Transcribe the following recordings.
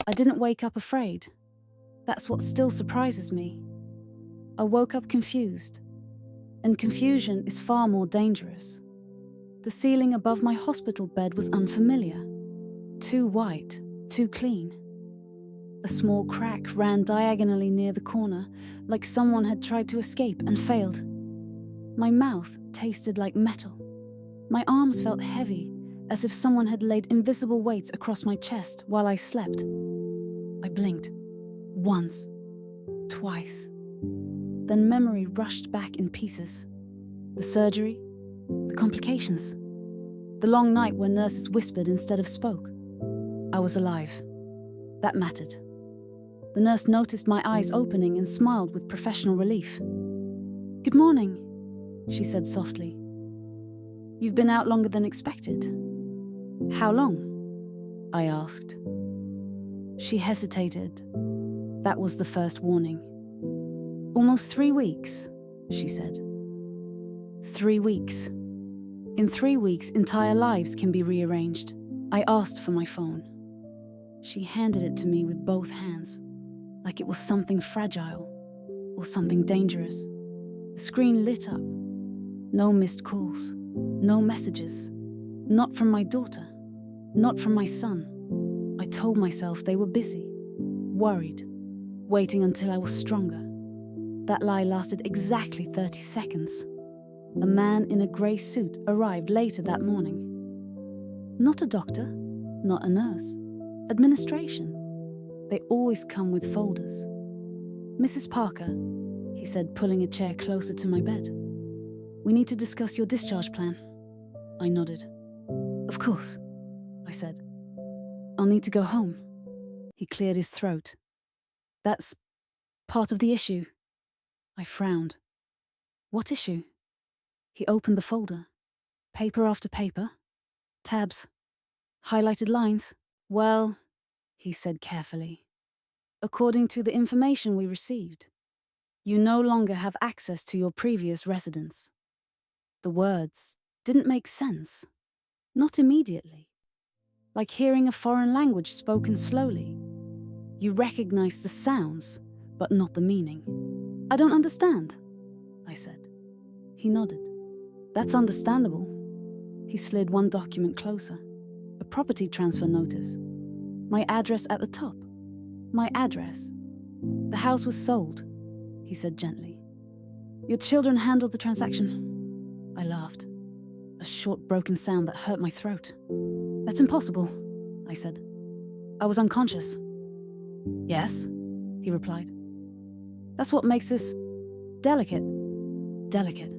I didn't wake up afraid. That's what still surprises me. I woke up confused. And confusion is far more dangerous. The ceiling above my hospital bed was unfamiliar. Too white, too clean. A small crack ran diagonally near the corner, like someone had tried to escape and failed. My mouth tasted like metal. My arms felt heavy, as if someone had laid invisible weights across my chest while I slept. I blinked. Once. Twice. Then memory rushed back in pieces. The surgery, the complications, the long night where nurses whispered instead of spoke. I was alive. That mattered. The nurse noticed my eyes opening and smiled with professional relief. "Good morning," she said softly. "You've been out longer than expected." "How long?" I asked. She hesitated. That was the first warning. "Almost 3 weeks," she said. 3 weeks. In 3 weeks, entire lives can be rearranged. I asked for my phone. She handed it to me with both hands, like it was something fragile or something dangerous. The screen lit up. No missed calls, no messages. Not from my daughter, not from my son. I told myself they were busy, worried, waiting until I was stronger. That lie lasted exactly 30 seconds. A man in a grey suit arrived later that morning. Not a doctor, not a nurse. Administration. They always come with folders. "Mrs. Parker," he said, pulling a chair closer to my bed. "We need to discuss your discharge plan." I nodded. "Of course," I said. "I'll need to go home." He cleared his throat. "That's part of the issue." I frowned. "What issue?" He opened the folder. Paper after paper. Tabs. Highlighted lines. "Well," he said carefully, "according to the information we received, you no longer have access to your previous residence." The words didn't make sense. Not immediately. Like hearing a foreign language spoken slowly. You recognize the sounds, but not the meaning. "I don't understand," I said. He nodded. "That's understandable." He slid one document closer. A property transfer notice. My address at the top. My address. "The house was sold," he said gently. "Your children handled the transaction." I laughed. A short, broken sound that hurt my throat. "That's impossible," I said. "I was unconscious." "Yes," he replied. "That's what makes this delicate." Delicate.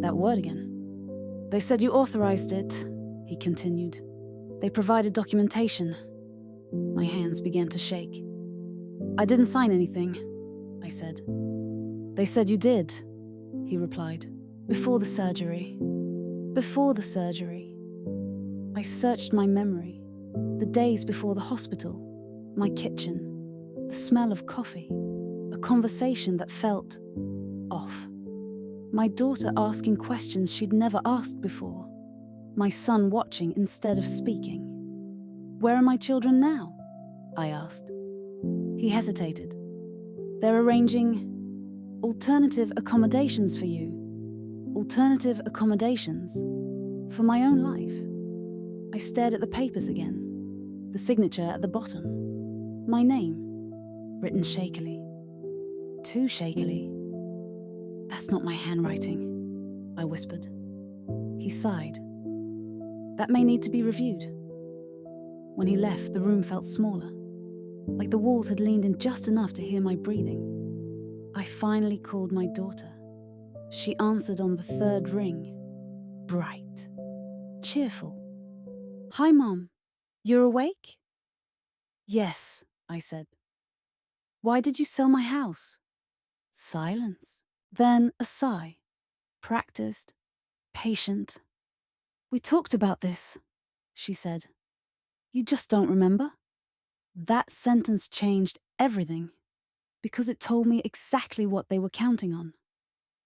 That word again. "They said you authorized it," he continued. "They provided documentation." My hands began to shake. "I didn't sign anything," I said. "They said you did," he replied. "Before the surgery." Before the surgery. I searched my memory. The days before the hospital. My kitchen. The smell of coffee. A conversation that felt off. My daughter asking questions she'd never asked before. My son watching instead of speaking. "Where are my children now?" I asked. He hesitated. "They're arranging alternative accommodations for you." Alternative accommodations? For my own life? I stared at the papers again. The signature at the bottom. My name, written shakily. Too shakily. "That's not my handwriting," I whispered. He sighed. "That may need to be reviewed." When he left, the room felt smaller, like the walls had leaned in just enough to hear my breathing. I finally called my daughter. She answered on the third ring. Bright. Cheerful. "Hi, Mom. You're awake?" "Yes," I said. "Why did you sell my house?" Silence. Then a sigh. Practiced. Patient. "We talked about this," she said. "You just don't remember?" That sentence changed everything, because it told me exactly what they were counting on.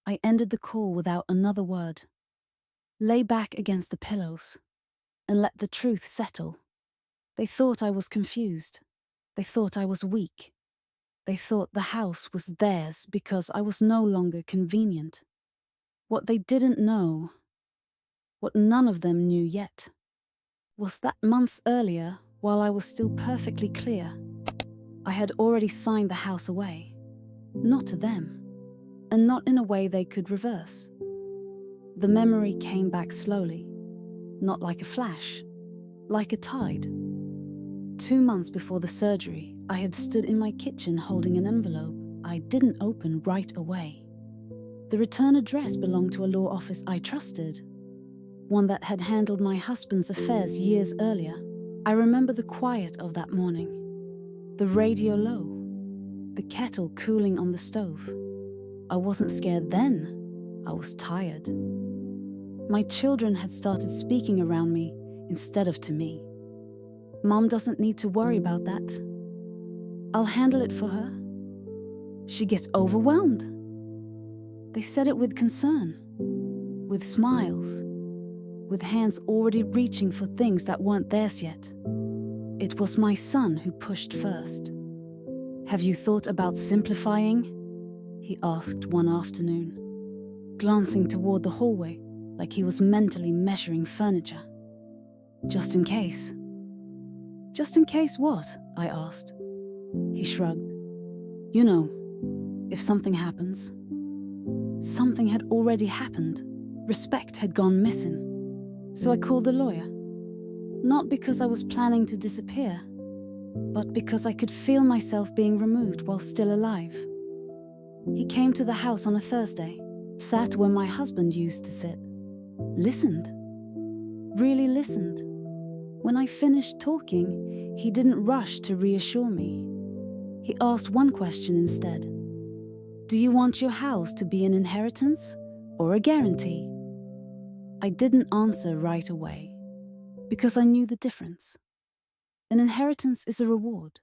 I ended the call without another word. Lay back against the pillows and let the truth settle. They thought I was confused. They thought I was weak. They thought the house was theirs because I was no longer convenient. What they didn't know, what none of them knew yet, was that months earlier, while I was still perfectly clear, I had already signed the house away. Not to them, and not in a way they could reverse. The memory came back slowly, not like a flash, like a tide. 2 months before the surgery, I had stood in my kitchen holding an envelope I didn't open right away. The return address belonged to a law office I trusted, one that had handled my husband's affairs years earlier. I remember the quiet of that morning, the radio low, the kettle cooling on the stove. I wasn't scared then, I was tired. My children had started speaking around me instead of to me. Mom doesn't need to worry about that. I'll handle it for her. She gets overwhelmed. They said it with concern, with smiles, with hands already reaching for things that weren't theirs yet. It was my son who pushed first. "Have you thought about simplifying?" he asked one afternoon, glancing toward the hallway like he was mentally measuring furniture. "Just in case." "Just in case what?" I asked. He shrugged. "You know, if something happens." Something had already happened. Respect had gone missing. So I called the lawyer. Not because I was planning to disappear, but because I could feel myself being removed while still alive. He came to the house on a Thursday, sat where my husband used to sit, listened, really listened. When I finished talking, he didn't rush to reassure me. He asked one question instead. "Do you want your house to be an inheritance or a guarantee?" I didn't answer right away, because I knew the difference. An inheritance is a reward.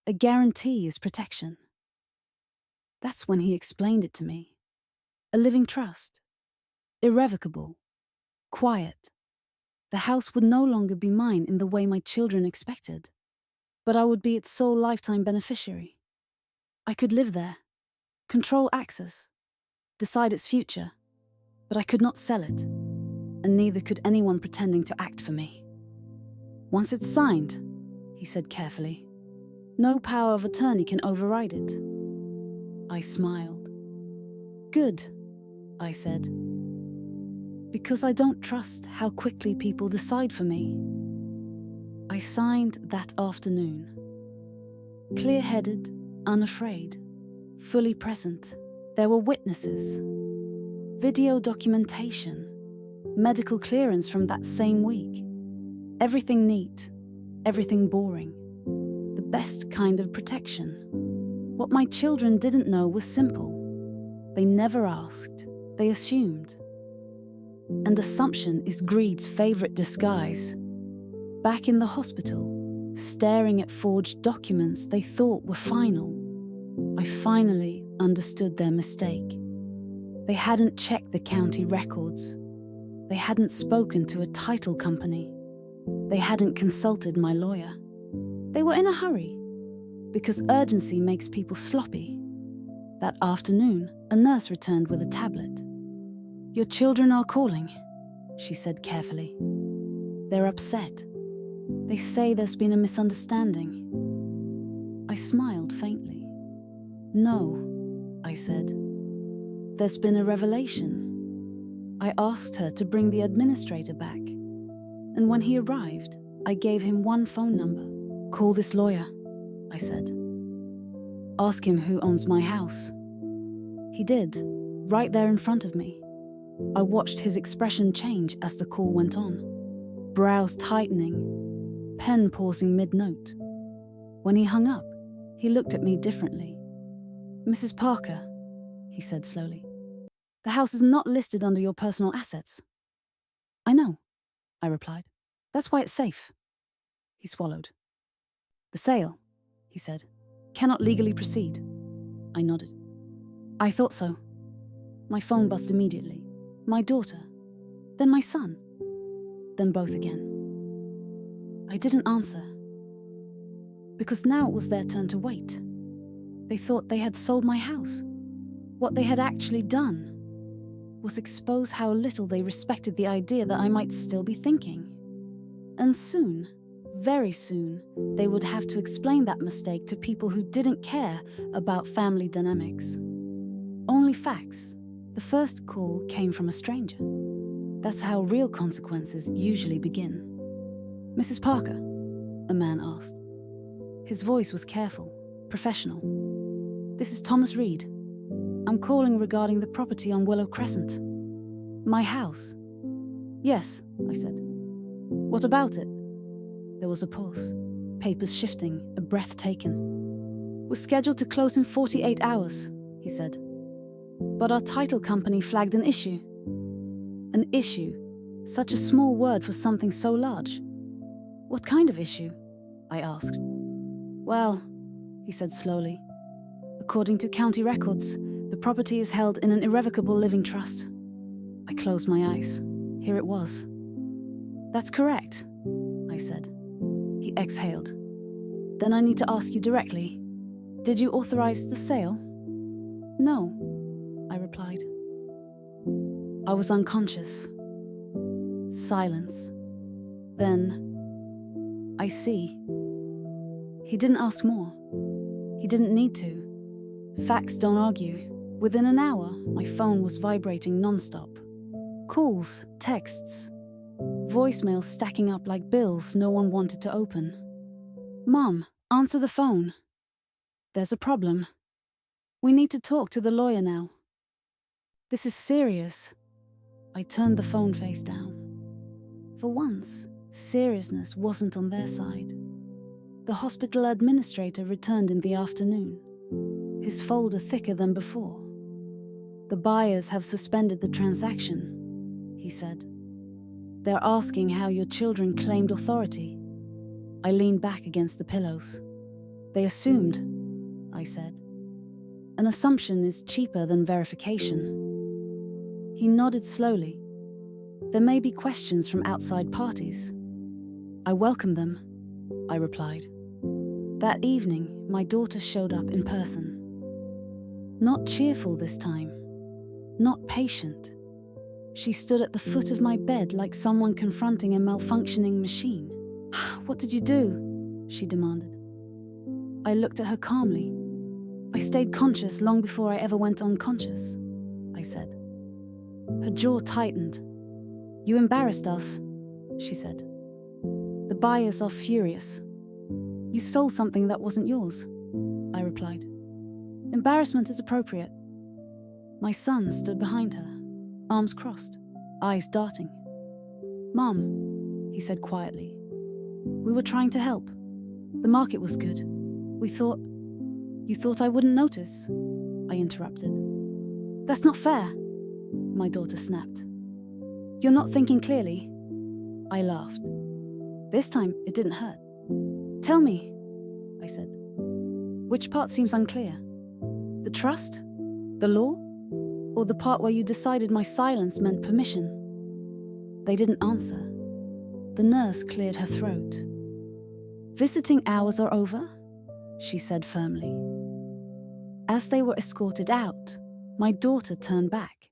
A guarantee is protection. That's when he explained it to me. A living trust. Irrevocable. Quiet. The house would no longer be mine in the way my children expected, but I would be its sole lifetime beneficiary. I could live there, control access, decide its future, but I could not sell it, and neither could anyone pretending to act for me. "Once it's signed," he said carefully, "no power of attorney can override it." I smiled. "Good," I said, "because I don't trust how quickly people decide for me." I signed that afternoon. Clear-headed, unafraid, fully present. There were witnesses, video documentation, medical clearance from that same week. Everything neat, everything boring. The best kind of protection. What my children didn't know was simple. They never asked, they assumed. And assumption is greed's favorite disguise. Back in the hospital, staring at forged documents they thought were final, I finally understood their mistake. They hadn't checked the county records. They hadn't spoken to a title company. They hadn't consulted my lawyer. They were in a hurry, because urgency makes people sloppy. That afternoon, a nurse returned with a tablet. "Your children are calling," she said carefully. "They're upset. They say there's been a misunderstanding." I smiled faintly. "No," I said. "There's been a revelation." I asked her to bring the administrator back, and when he arrived, I gave him one phone number. "Call this lawyer," I said. "Ask him who owns my house." He did, right there in front of me. I watched his expression change as the call went on. Brows tightening, pen pausing mid-note. When he hung up, he looked at me differently. "Mrs. Parker," he said slowly, "the house is not listed under your personal assets." "I know," I replied. "That's why it's safe." He swallowed. "The sale," he said, "cannot legally proceed." I nodded. "I thought so." My phone buzzed immediately. My daughter, then my son, then both again. I didn't answer. because now it was their turn to wait. They thought they had sold my house. What they had actually done was expose how little they respected the idea that I might still be thinking. And soon, very soon, they would have to explain that mistake to people who didn't care about family dynamics. Only facts. The first call came from a stranger. That's how real consequences usually begin. "Mrs. Parker?" a man asked. His voice was careful, professional. "This is Thomas Reed. I'm calling regarding the property on Willow Crescent. My house." "Yes," I said. "What about it?" There was a pause, papers shifting, a breath taken. "We're scheduled to close in 48 hours, he said. "But our title company flagged an issue." An issue? Such a small word for something so large. "What kind of issue?" I asked. "Well," he said slowly, "according to county records, the property is held in an irrevocable living trust." I closed my eyes. Here it was. "That's correct," I said. He exhaled. "Then I need to ask you directly. Did you authorize the sale?" "No," I replied. I was unconscious. Silence. Then, "I see." He didn't ask more. He didn't need to. Facts don't argue. Within an hour, my phone was vibrating non-stop. Calls, texts, voicemails stacking up like bills no one wanted to open. "Mom, answer the phone. There's a problem. We need to talk to the lawyer now. This is serious." I turned the phone face down. For once, seriousness wasn't on their side. The hospital administrator returned in the afternoon, his folder thicker than before. "The buyers have suspended the transaction," he said. "They're asking how your children claimed authority." I leaned back against the pillows. "They assumed," I said. "An assumption is cheaper than verification." He nodded slowly. "There may be questions from outside parties. I welcome them," I replied. That evening, my daughter showed up in person. Not cheerful this time. Not patient. She stood at the foot of my bed like someone confronting a malfunctioning machine. "What did you do?" she demanded. I looked at her calmly. "I stayed conscious long before I ever went unconscious," I said. Her jaw tightened. "You embarrassed us," she said. "The buyers are furious. You sold something that wasn't yours," I replied. "Embarrassment is appropriate." My son stood behind her, arms crossed, eyes darting. "Mom," he said quietly, "we were trying to help. The market was good. We thought..." "You thought I wouldn't notice?" I interrupted. "That's not fair," my daughter snapped. "You're not thinking clearly." I laughed. This time, it didn't hurt. "Tell me," I said. "Which part seems unclear? The trust? The law? Or the part where you decided my silence meant permission?" They didn't answer. The nurse cleared her throat. "Visiting hours are over," she said firmly. As they were escorted out, my daughter turned back.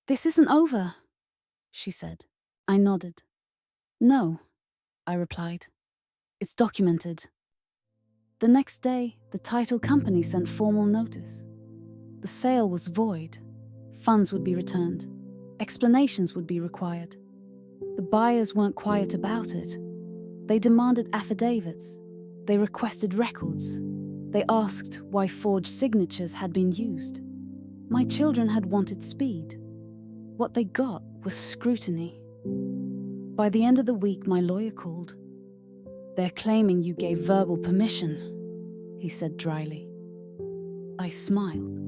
"This isn't over," she said. I nodded. "No," I replied. "It's documented." The next day, the title company sent formal notice. The sale was void. Funds would be returned. Explanations would be required. The buyers weren't quiet about it. They demanded affidavits. They requested records. They asked why forged signatures had been used. My children had wanted speed. What they got was scrutiny. By the end of the week, my lawyer called. "They're claiming you gave verbal permission," he said dryly. I smiled.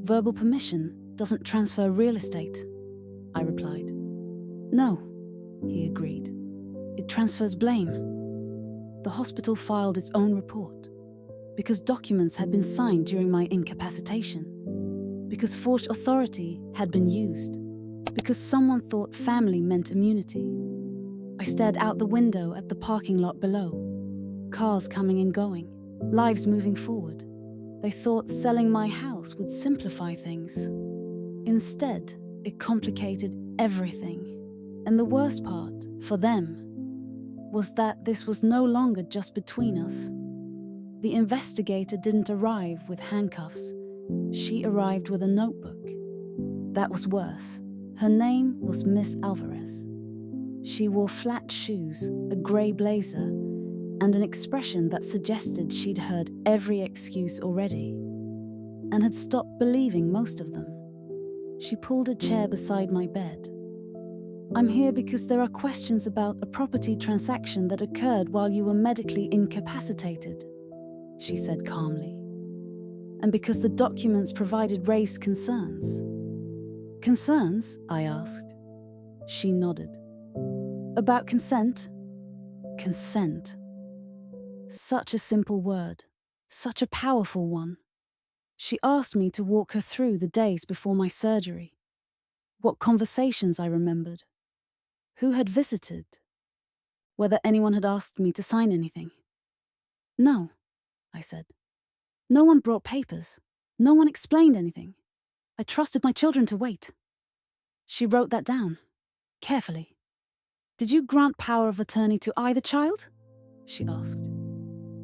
"Verbal permission doesn't transfer real estate," I replied. "No," he agreed. "It transfers blame." The hospital filed its own report because documents had been signed during my incapacitation, because forged authority had been used, because someone thought family meant immunity. I stared out the window at the parking lot below. Cars coming and going, lives moving forward. They thought selling my house would simplify things. Instead, it complicated everything. And the worst part, for them, was that this was no longer just between us. The investigator didn't arrive with handcuffs. She arrived with a notebook. That was worse. Her name was Miss Alvarez. She wore flat shoes, a grey blazer, and an expression that suggested she'd heard every excuse already and had stopped believing most of them. She pulled a chair beside my bed. "I'm here because there are questions about a property transaction that occurred while you were medically incapacitated," she said calmly. "And because the documents provided raised concerns." "Concerns?" I asked. She nodded. "About consent?" Consent. Such a simple word, such a powerful one. She asked me to walk her through the days before my surgery. What conversations I remembered. Who had visited? Whether anyone had asked me to sign anything. "No," I said. "No one brought papers. No one explained anything. I trusted my children to wait." She wrote that down, carefully. "Did you grant power of attorney to either child?" she asked.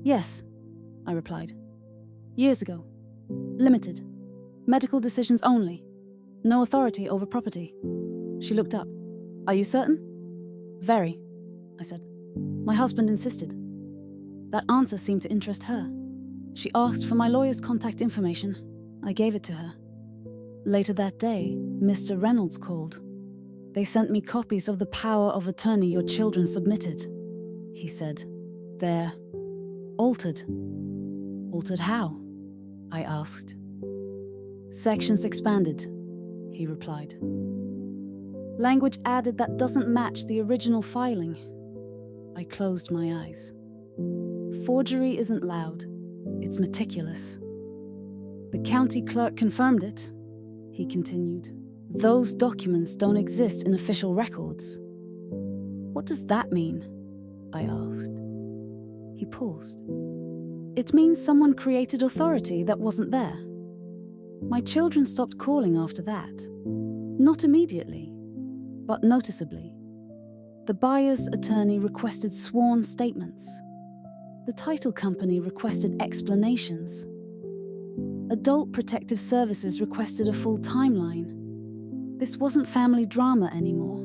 "Yes," I replied. "Years ago. Limited. Medical decisions only. No authority over property." She looked up. "Are you certain?" "Very," I said. "My husband insisted." That answer seemed to interest her. She asked for my lawyer's contact information. I gave it to her. Later that day, Mr. Reynolds called. "They sent me copies of the power of attorney your children submitted," he said. "They're altered." "Altered how?" I asked. "Sections expanded," he replied. "Language added that doesn't match the original filing." I closed my eyes. "Forgery isn't loud. It's meticulous." "The county clerk confirmed it," he continued. "Those documents don't exist in official records." "What does that mean?" I asked. He paused. "It means someone created authority that wasn't there. My children stopped calling after that. Not immediately, but noticeably. The buyer's attorney requested sworn statements. The title company requested explanations. Adult Protective Services requested a full timeline. This wasn't family drama anymore.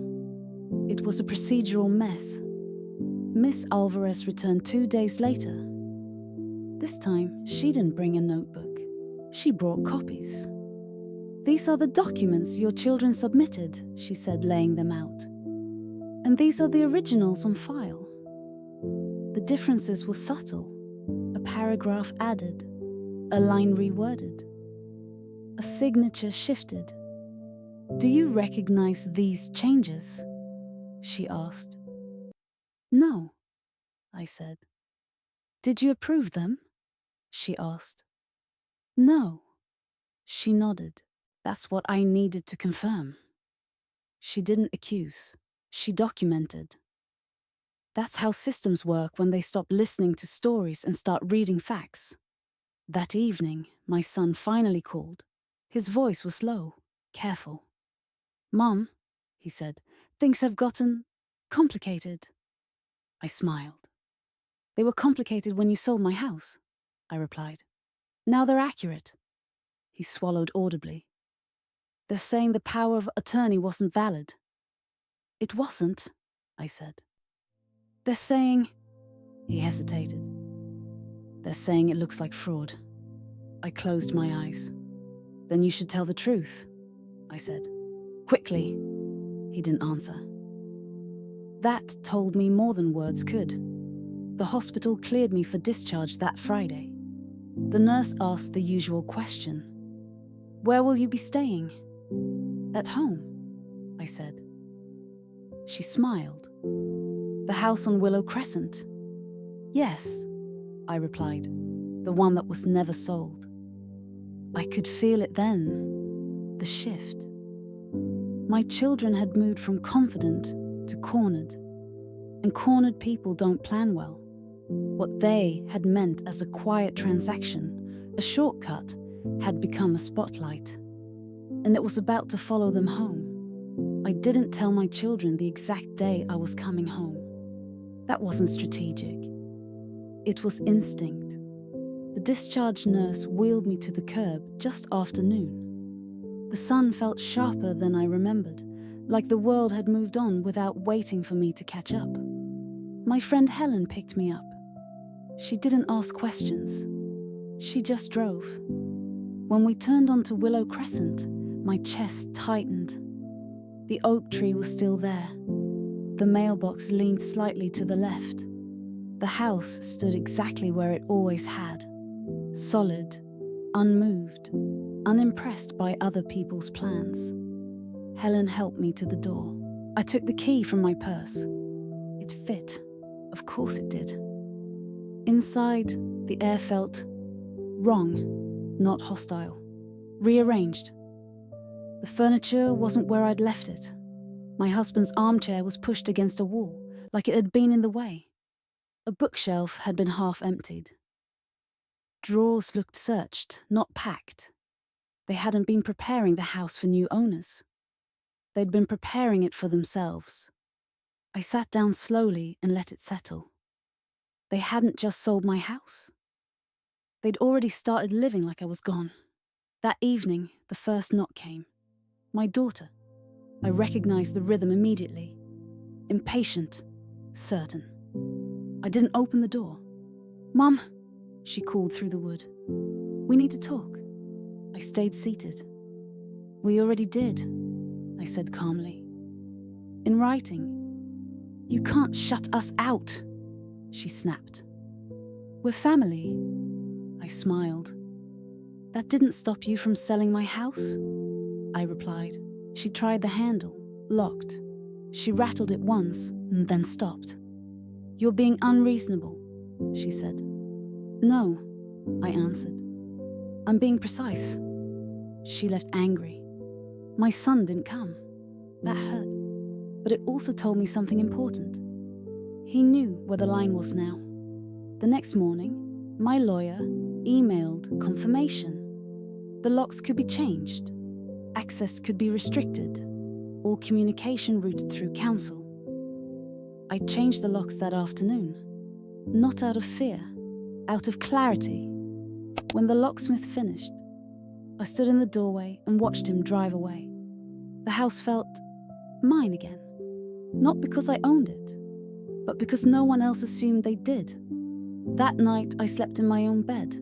It was a procedural mess. Miss Alvarez returned 2 days later. This time, she didn't bring a notebook. She brought copies. "These are the documents your children submitted," she said, laying them out. "And these are the originals on file." The differences were subtle. A paragraph added, a line reworded, a signature shifted. "Do you recognize these changes?" she asked. "No," I said. "Did you approve them?" she asked. "No." She nodded. That's what I needed to confirm. She didn't accuse. She documented. That's how systems work when they stop listening to stories and start reading facts. That evening, my son finally called. His voice was low, careful. "Mom," he said, "things have gotten complicated." I smiled. "They were complicated when you sold my house," I replied. "Now they're accurate." He swallowed audibly. "They're saying the power of attorney wasn't valid." "It wasn't," I said. "They're saying..." He hesitated. "They're saying it looks like fraud." I closed my eyes. "Then you should tell the truth," I said. "Quickly." He didn't answer. That told me more than words could. The hospital cleared me for discharge that Friday. The nurse asked the usual question. "Where will you be staying?" "At home," I said. She smiled. "The house on Willow Crescent?" "Yes," I replied, "the one that was never sold." I could feel it then, the shift. My children had moved from confident to cornered, and cornered people don't plan well. What they had meant as a quiet transaction, a shortcut, had become a spotlight. And it was about to follow them home. I didn't tell my children the exact day I was coming home. That wasn't strategic. It was instinct. The discharge nurse wheeled me to the curb just after noon. The sun felt sharper than I remembered, like the world had moved on without waiting for me to catch up. My friend Helen picked me up. She didn't ask questions. She just drove. When we turned onto Willow Crescent, my chest tightened. The oak tree was still there. The mailbox leaned slightly to the left. The house stood exactly where it always had. Solid, unmoved, unimpressed by other people's plans. Helen helped me to the door. I took the key from my purse. It fit. Of course it did. Inside, the air felt wrong, not hostile. Rearranged. The furniture wasn't where I'd left it. My husband's armchair was pushed against a wall, like it had been in the way. A bookshelf had been half emptied. Drawers looked searched, not packed. They hadn't been preparing the house for new owners. They'd been preparing it for themselves. I sat down slowly and let it settle. They hadn't just sold my house. They'd already started living like I was gone. That evening, the first knock came. My daughter. I recognized the rhythm immediately. Impatient, certain. I didn't open the door. "Mum," she called through the wood. "We need to talk." I stayed seated. "We already did," I said calmly. "In writing." "You can't shut us out," she snapped. "We're family." I smiled. "That didn't stop you from selling my house?" I replied. She tried the handle, locked. She rattled it once and then stopped. "You're being unreasonable," she said. "No," I answered. "I'm being precise." She left angry. My son didn't come. That hurt. But it also told me something important. He knew where the line was now. The next morning, my lawyer emailed confirmation. The locks could be changed. Access could be restricted. All communication routed through council. I changed the locks that afternoon. Not out of fear, out of clarity. When the locksmith finished, I stood in the doorway and watched him drive away. The house felt mine again. Not because I owned it, but because no one else assumed they did. That night I slept in my own bed,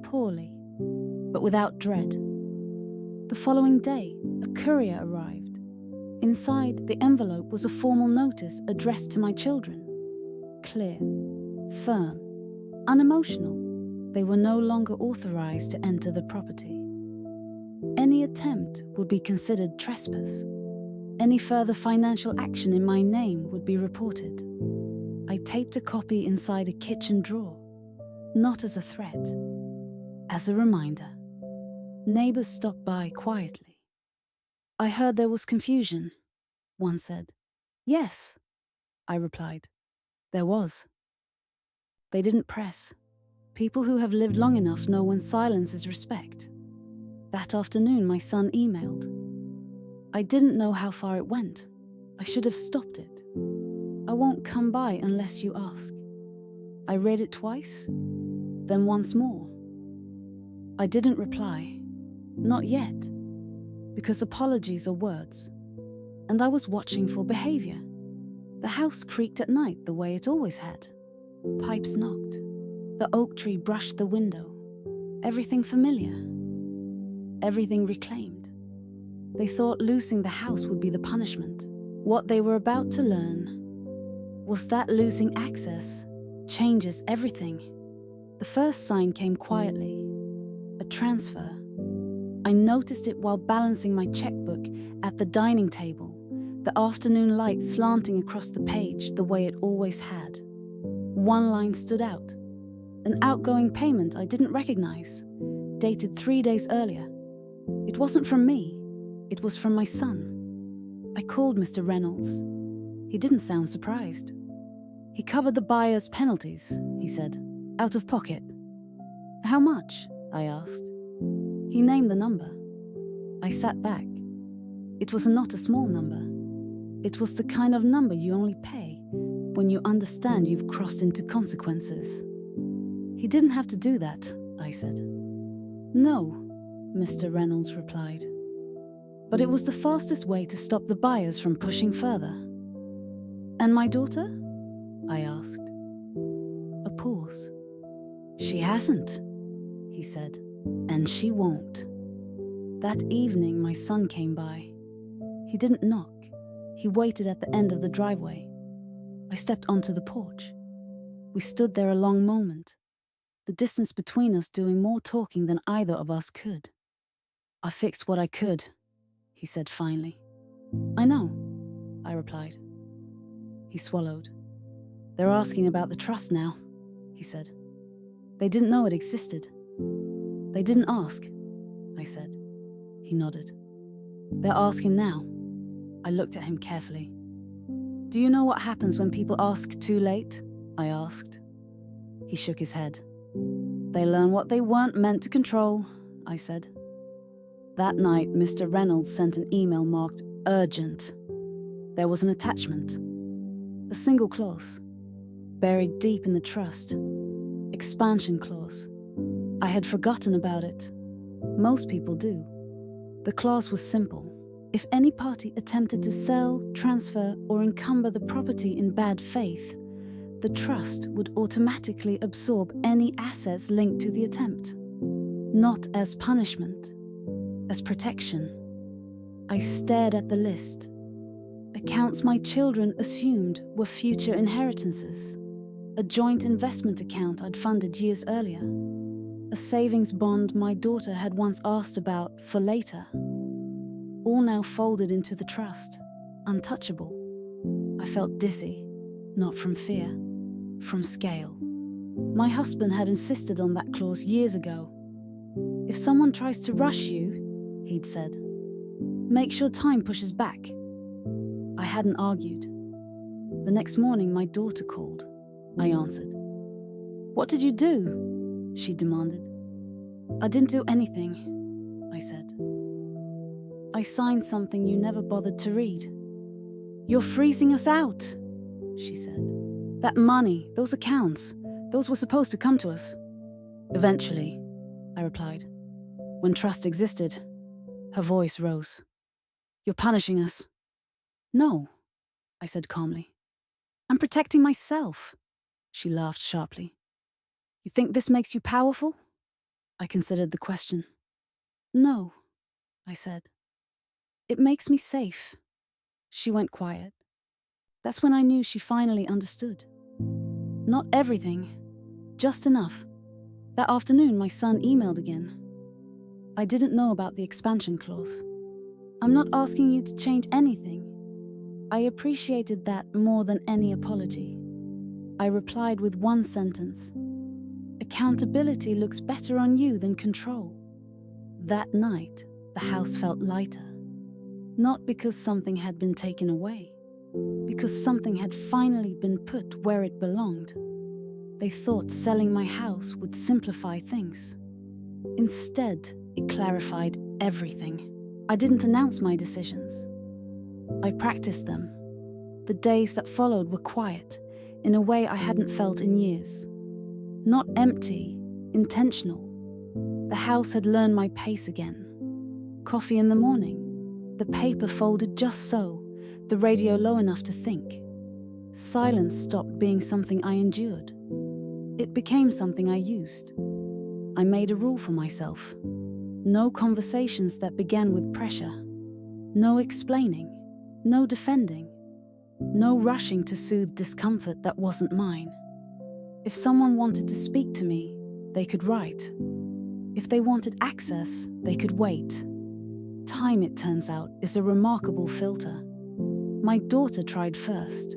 poorly, but without dread. The following day, a courier arrived. Inside the envelope was a formal notice addressed to my children. Clear, firm, unemotional. They were no longer authorized to enter the property. Any attempt would be considered trespass. Any further financial action in my name would be reported. I taped a copy inside a kitchen drawer, not as a threat, as a reminder. Neighbors stopped by quietly. "I heard there was confusion," one said. "Yes," I replied. "There was." They didn't press. People who have lived long enough know when silence is respect. That afternoon, my son emailed. I didn't know how far it went. I should have stopped it. "I won't come by unless you ask." I read it twice, then once more. I didn't reply. Not yet. Because apologies are words. And I was watching for behavior. The house creaked at night the way it always had. Pipes knocked. The oak tree brushed the window. Everything familiar. Everything reclaimed. They thought losing the house would be the punishment. What they were about to learn was that losing access changes everything. The first sign came quietly. A transfer. I noticed it while balancing my checkbook at the dining table, the afternoon light slanting across the page the way it always had. One line stood out. An outgoing payment I didn't recognize, dated 3 days earlier. It wasn't from me. It was from my son. I called Mr. Reynolds. He didn't sound surprised. He covered the buyer's penalties, he said, out of pocket. How much? I asked. He named the number. I sat back. It was not a small number. It was the kind of number you only pay when you understand you've crossed into consequences. He didn't have to do that, I said. No, Mr. Reynolds replied. But it was the fastest way to stop the buyers from pushing further. And my daughter? I asked. A pause. She hasn't, he said, and she won't. That evening my son came by. He didn't knock. He waited at the end of the driveway. I stepped onto the porch. We stood there a long moment, the distance between us doing more talking than either of us could. I fixed what I could, he said finally. I know, I replied. He swallowed. They're asking about the trust now, he said. They didn't know it existed. They didn't ask, I said. He nodded. They're asking now. I looked at him carefully. Do you know what happens when people ask too late? I asked. He shook his head. They learn what they weren't meant to control, I said. That night, Mr. Reynolds sent an email marked urgent. There was an attachment. A single clause, buried deep in the trust. Expansion clause. I had forgotten about it. Most people do. The clause was simple. If any party attempted to sell, transfer, or encumber the property in bad faith, the trust would automatically absorb any assets linked to the attempt. Not as punishment, as protection. I stared at the list. Accounts my children assumed were future inheritances. A joint investment account I'd funded years earlier. A savings bond my daughter had once asked about for later. All now folded into the trust, untouchable. I felt dizzy, not from fear, from scale. My husband had insisted on that clause years ago. If someone tries to rush you, he'd said, make sure time pushes back. I hadn't argued. The next morning, my daughter called. I answered. What did you do? She demanded. I didn't do anything, I said. I signed something you never bothered to read. You're freezing us out, she said. That money, those accounts, those were supposed to come to us. Eventually, I replied. When trust existed, her voice rose. You're punishing us. No, I said calmly. I'm protecting myself. She laughed sharply. You think this makes you powerful? I considered the question. No, I said. It makes me safe. She went quiet. That's when I knew she finally understood. Not everything, just enough. That afternoon, my son emailed again. I didn't know about the expansion clause. I'm not asking you to change anything. I appreciated that more than any apology. I replied with one sentence. Accountability looks better on you than control. That night, the house felt lighter. Not because something had been taken away, because something had finally been put where it belonged. They thought selling my house would simplify things. Instead, it clarified everything. I didn't announce my decisions. I practiced them. The days that followed were quiet, in a way I hadn't felt in years. Not empty, intentional. The house had learned my pace again. Coffee in the morning, the paper folded just so, the radio low enough to think. Silence stopped being something I endured. It became something I used. I made a rule for myself. No conversations that began with pressure. No explaining. No defending. No rushing to soothe discomfort that wasn't mine. If someone wanted to speak to me, they could write. If they wanted access, they could wait. Time, it turns out, is a remarkable filter. My daughter tried first.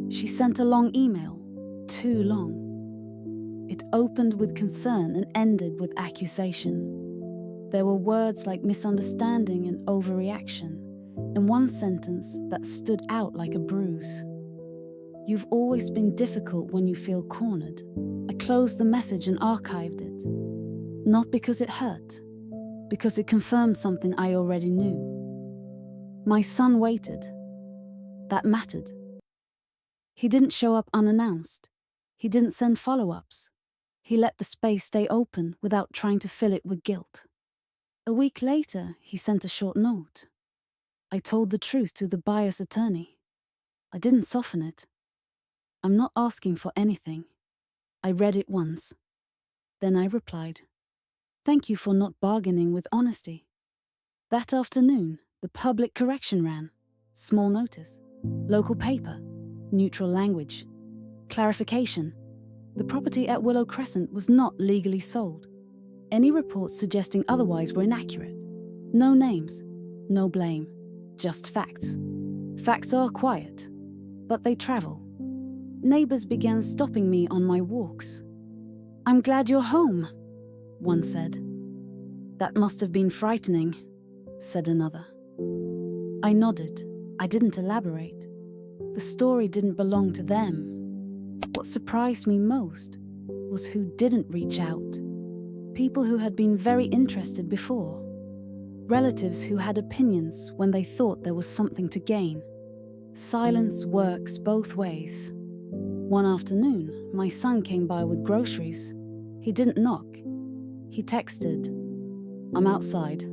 She sent a long email, too long. It opened with concern and ended with accusation. There were words like misunderstanding and overreaction, and one sentence that stood out like a bruise. You've always been difficult when you feel cornered. I closed the message and archived it. Not because it hurt, because it confirmed something I already knew. My son waited. That mattered. He didn't show up unannounced. He didn't send follow-ups. He let the space stay open without trying to fill it with guilt. A week later, he sent a short note. I told the truth to the buyer's attorney. I didn't soften it. I'm not asking for anything. I read it once. Then I replied, "Thank you for not bargaining with honesty." That afternoon, the public correction ran. Small notice. Local paper. Neutral language. Clarification. The property at Willow Crescent was not legally sold. Any reports suggesting otherwise were inaccurate. No names. No blame. Just facts. Facts are quiet, but they travel. Neighbors began stopping me on my walks. "I'm glad you're home," one said. "That must have been frightening," said another. I nodded. I didn't elaborate. The story didn't belong to them. What surprised me most was who didn't reach out. People who had been very interested before. Relatives who had opinions when they thought there was something to gain. Silence works both ways. One afternoon, my son came by with groceries. He didn't knock. He texted, "I'm outside.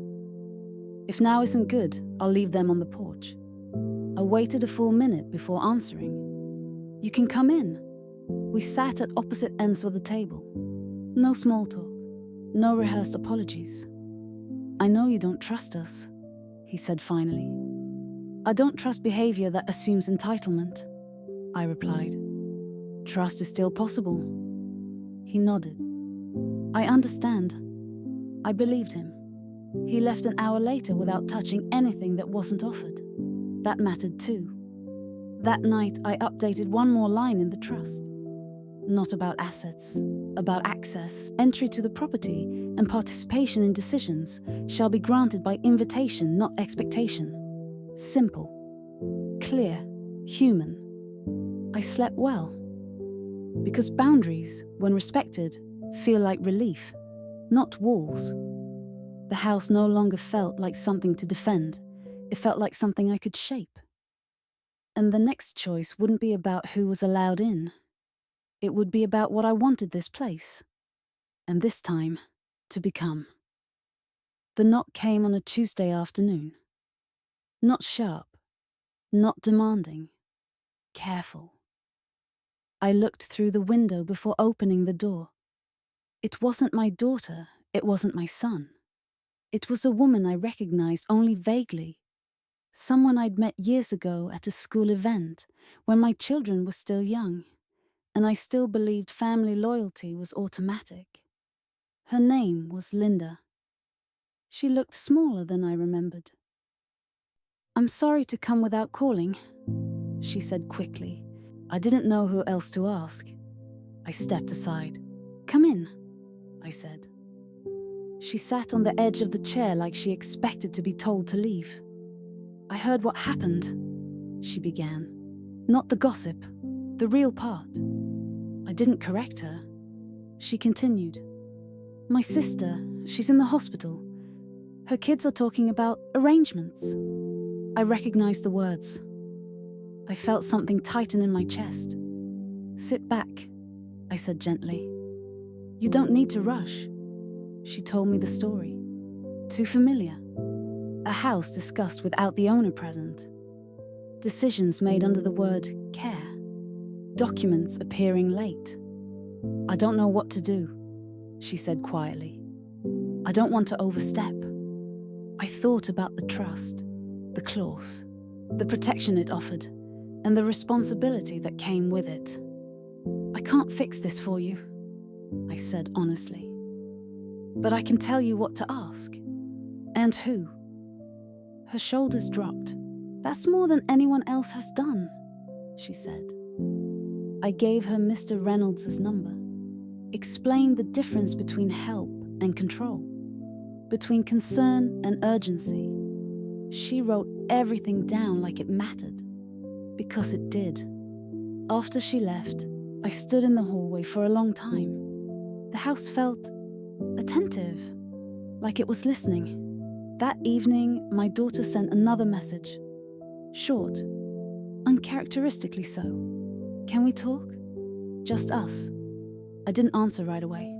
If now isn't good, I'll leave them on the porch." I waited a full minute before answering. "You can come in." We sat at opposite ends of the table. No small talk. No rehearsed apologies. "I know you don't trust us," he said finally. "I don't trust behavior that assumes entitlement," I replied. "Trust is still possible." He nodded. "I understand." I believed him. He left an hour later without touching anything that wasn't offered. That mattered too. That night, I updated one more line in the trust. Not about assets, about access. Entry to the property and participation in decisions shall be granted by invitation, not expectation. Simple, clear, human. I slept well. Because boundaries, when respected, feel like relief, not walls. The house no longer felt like something to defend. It felt like something I could shape. And the next choice wouldn't be about who was allowed in. It would be about what I wanted this place, and this time, to become. The knock came on a Tuesday afternoon. Not sharp, not demanding, careful. I looked through the window before opening the door. It wasn't my daughter, it wasn't my son. It was a woman I recognized only vaguely. Someone I'd met years ago at a school event when my children were still young, and I still believed family loyalty was automatic. Her name was Linda. She looked smaller than I remembered. "I'm sorry to come without calling," she said quickly. I didn't know who else to ask. I stepped aside. "Come in," I said. She sat on the edge of the chair like she expected to be told to leave. "I heard what happened," she began. "Not the gossip, the real part." I didn't correct her. She continued. "My sister, she's in the hospital. Her kids are talking about arrangements." I recognized the words. I felt something tighten in my chest. "Sit back," I said gently. "You don't need to rush." She told me the story. Too familiar. A house discussed without the owner present. Decisions made under the word care. Documents appearing late. "I don't know what to do," she said quietly. "I don't want to overstep." I thought about the trust, the clause, the protection it offered, and the responsibility that came with it. "I can't fix this for you," I said honestly. "But I can tell you what to ask. And who." Her shoulders dropped. "That's more than anyone else has done," she said. I gave her Mr. Reynolds' number, explained the difference between help and control, between concern and urgency. She wrote everything down like it mattered, because it did. After she left, I stood in the hallway for a long time. The house felt attentive, like it was listening. That evening, my daughter sent another message. Short, uncharacteristically so. Can we talk? Just us. I didn't answer right away.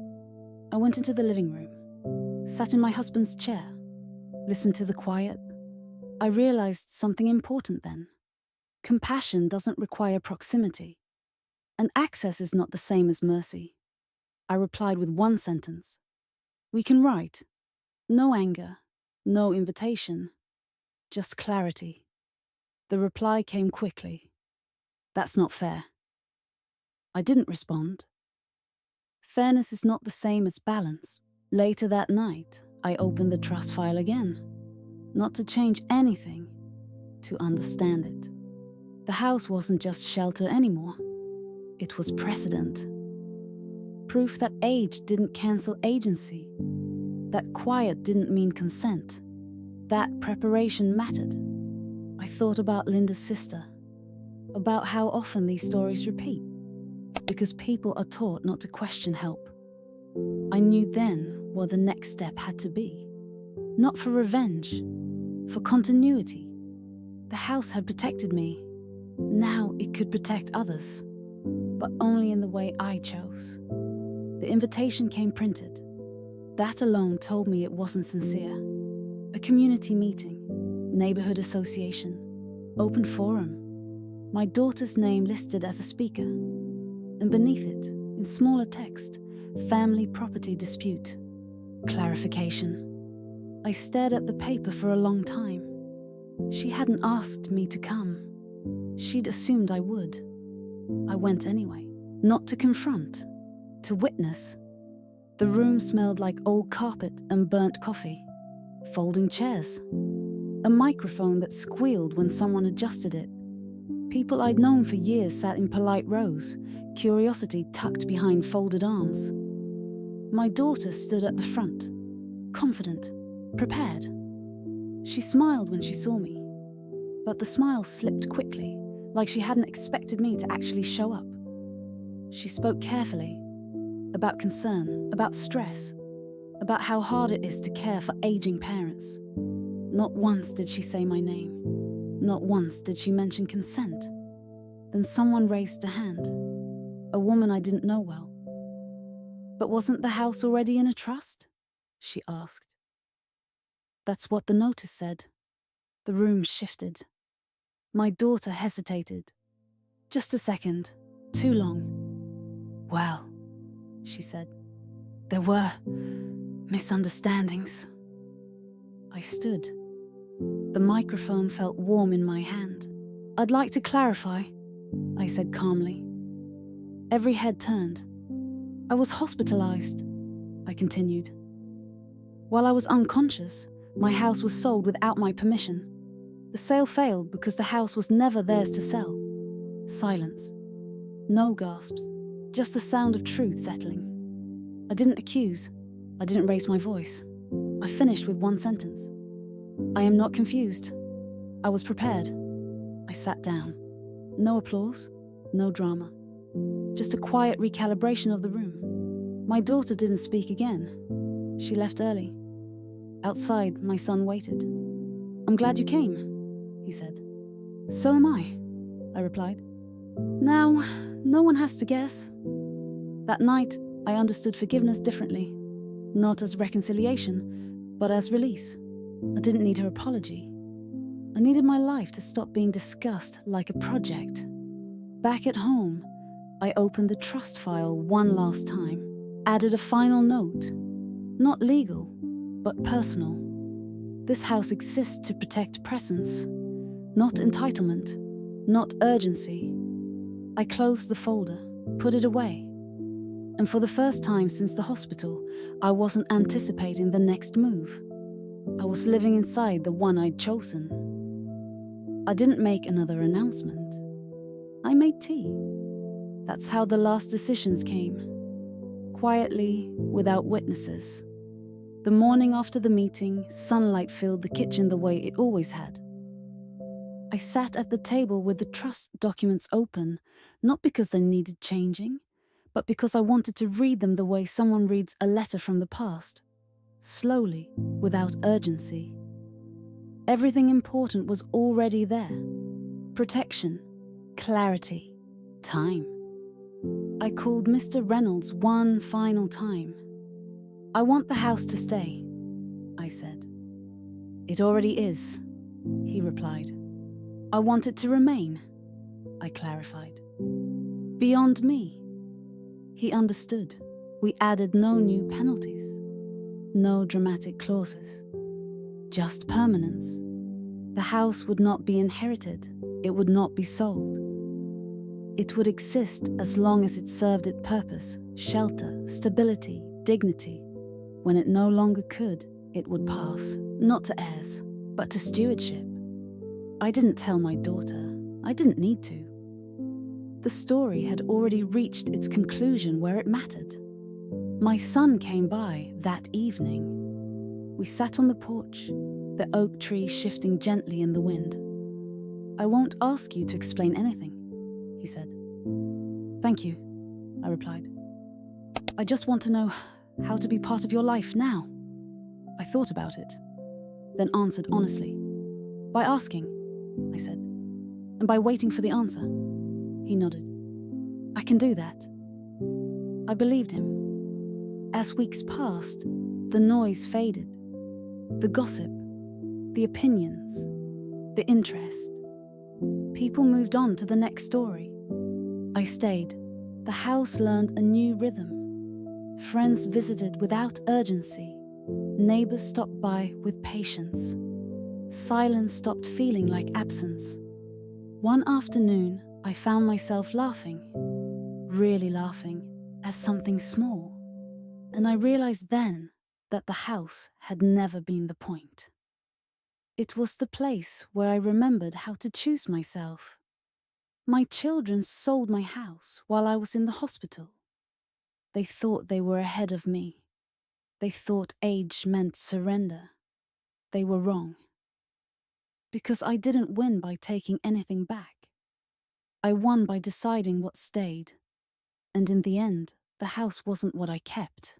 I went into the living room, sat in my husband's chair, listened to the quiet. I realized something important then. Compassion doesn't require proximity, and access is not the same as mercy. I replied with one sentence. We can write. No anger, no invitation, just clarity. The reply came quickly. That's not fair. I didn't respond. Fairness is not the same as balance. Later that night, I opened the trust file again. Not to change anything, to understand it. The house wasn't just shelter anymore. It was precedent. Proof that age didn't cancel agency. That quiet didn't mean consent. That preparation mattered. I thought about Linda's sister, about how often these stories repeat, because people are taught not to question help. I knew then what the next step had to be. Not for revenge, for continuity. The house had protected me. Now it could protect others, but only in the way I chose. The invitation came printed. That alone told me it wasn't sincere. A community meeting, neighborhood association, open forum. My daughter's name listed as a speaker, and beneath it, in smaller text, family property dispute. Clarification. I stared at the paper for a long time. She hadn't asked me to come. She'd assumed I would. I went anyway, not to confront, to witness. The room smelled like old carpet and burnt coffee, folding chairs, a microphone that squealed when someone adjusted it. People I'd known for years sat in polite rows, curiosity tucked behind folded arms. My daughter stood at the front, confident, prepared. She smiled when she saw me, but the smile slipped quickly, like she hadn't expected me to actually show up. She spoke carefully, about concern, about stress, about how hard it is to care for aging parents. Not once did she say my name. Not once did she mention consent. Then someone raised a hand, a woman I didn't know well. But wasn't the house already in a trust? She asked. That's what the notice said. The room shifted. My daughter hesitated. Just a second, too long. Well, she said, there were misunderstandings. I stood. The microphone felt warm in my hand. I'd like to clarify, I said calmly. Every head turned. I was hospitalized, I continued. While I was unconscious, my house was sold without my permission. The sale failed because the house was never theirs to sell. Silence. No gasps, just the sound of truth settling. I didn't accuse. I didn't raise my voice. I finished with one sentence. I am not confused. I was prepared. I sat down. No applause, no drama. Just a quiet recalibration of the room. My daughter didn't speak again. She left early. Outside, my son waited. I'm glad you came, he said. So am I replied. Now, no one has to guess. That night, I understood forgiveness differently. Not as reconciliation, but as release. I didn't need her apology. I needed my life to stop being discussed like a project. Back at home, I opened the trust file one last time, added a final note. Not legal, but personal. This house exists to protect presence, not entitlement, not urgency. I closed the folder, put it away. And for the first time since the hospital, I wasn't anticipating the next move. I was living inside the one I'd chosen. I didn't make another announcement. I made tea. That's how the last decisions came. Quietly, without witnesses. The morning after the meeting, sunlight filled the kitchen the way it always had. I sat at the table with the trust documents open, not because they needed changing, but because I wanted to read them the way someone reads a letter from the past, slowly, without urgency. Everything important was already there. Protection, clarity, time. I called Mr. Reynolds one final time. "I want the house to stay," I said. "It already is," he replied. "I want it to remain," I clarified. "Beyond me." He understood. We added no new penalties, no dramatic clauses, just permanence. The house would not be inherited. It would not be sold. It would exist as long as it served its purpose: shelter, stability, dignity. When it no longer could, it would pass, not to heirs, but to stewardship. I didn't tell my daughter. I didn't need to. The story had already reached its conclusion where it mattered. My son came by that evening. We sat on the porch, the oak tree shifting gently in the wind. "I won't ask you to explain anything," he said. "Thank you," I replied. "I just want to know how to be part of your life now." I thought about it, then answered honestly. "By asking," I said, "and by waiting for the answer." He nodded. "I can do that." I believed him. As weeks passed, the noise faded. The gossip, the opinions, the interest. People moved on to the next story. I stayed. The house learned a new rhythm. Friends visited without urgency. Neighbors stopped by with patience. Silence stopped feeling like absence. One afternoon, I found myself laughing, really laughing, at something small. And I realized then that the house had never been the point. It was the place where I remembered how to choose myself. My children sold my house while I was in the hospital. They thought they were ahead of me. They thought age meant surrender. They were wrong. Because I didn't win by taking anything back. I won by deciding what stayed. And in the end, the house wasn't what I kept.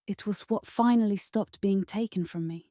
It was what finally stopped being taken from me.